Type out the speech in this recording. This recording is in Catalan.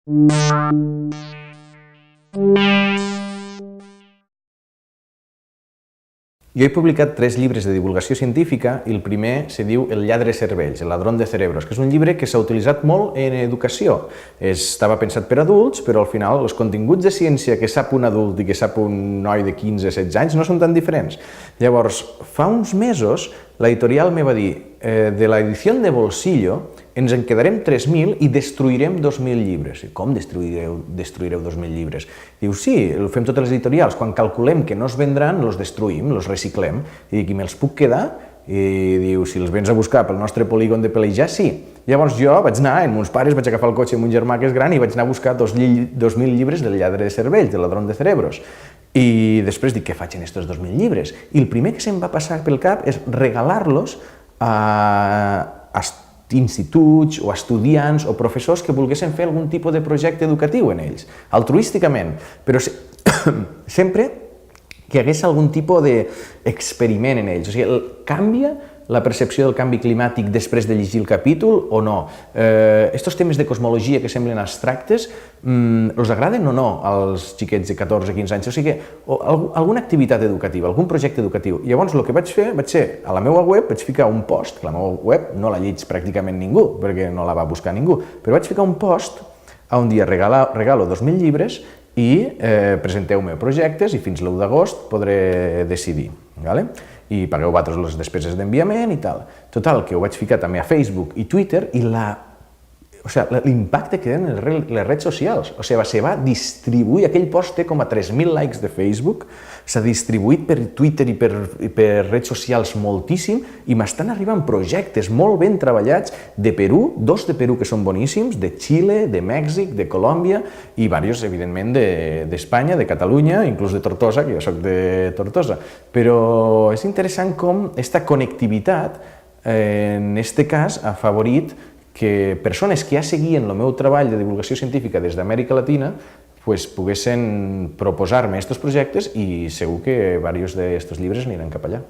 Jo he publicat 3 llibres de divulgació científica i el primer se diu El lladre de cervells, el ladrón de cerebros, que és un llibre que s'ha utilitzat molt en educació. Estava pensat per adults, però al final els continguts de ciència que sap un adult i que sap un noi de 15-16 anys no són tan diferents. Llavors, fa uns mesos, l'editorial me va dir de l'edició de Bolsillo ens en quedarem 3.000 i destruirem 2.000 llibres. Com destruireu 2.000 llibres? Diu, sí, ho fem totes les editorials. Quan calculem que no es vendran, els destruïm, els reciclem. I dic, i me'ls puc quedar? I diu, si els vens a buscar pel nostre polígon de Pelejar, sí. Llavors jo vaig anar amb uns pares, vaig agafar el cotxe amb un germà que és gran i vaig anar a buscar 2.000 llibres del lladre de cervells, del ladrón de cerebros. I després dic, què faig en aquests 2.000 llibres? I el primer que se'm va passar pel cap és regalar-los a instituts o estudiants o professors que volguessin fer algun tipus de projecte educatiu en ells, altruísticament, però sempre que hi hagués algun tipus d'experiment en ells. O sigui, canvia la percepció del canvi climàtic després de llegir el capítol o no? Estos temes de cosmologia que semblen abstractes, els agraden o no als xiquets de 14-15 anys? O sigui, alguna activitat educativa, algun projecte educatiu. Llavors, el que vaig fer, a la meva web, vaig ficar un post, que la meva web no la lleig pràcticament ningú, perquè no la va buscar ningú, però vaig ficar un post on dia regalo 2.000 llibres i presenteu-me projectes i fins l'1 d'agost podré decidir. I pagueu vosaltres les despeses d'enviament i tal. Total, que ho vaig ficar també a Facebook i Twitter i l'impacte que tenen les redes socials. O sigui, se va distribuir, aquell post té com a 3.000 likes de Facebook, s'ha distribuït per Twitter i per redes socials moltíssim i m'estan arribant projectes molt ben treballats de Perú, 2 de Perú que són boníssims, de Xile, de Mèxic, de Colòmbia i diversos, evidentment, d'Espanya, de Catalunya, inclús de Tortosa, que jo soc de Tortosa. Però és interessant com aquesta connectivitat, en aquest cas, ha afavorit que persones que ja seguien el meu treball de divulgació científica des d'Amèrica Latina poguessin proposar-me aquests projectes i segur que diversos d'aquests llibres aniran cap allà.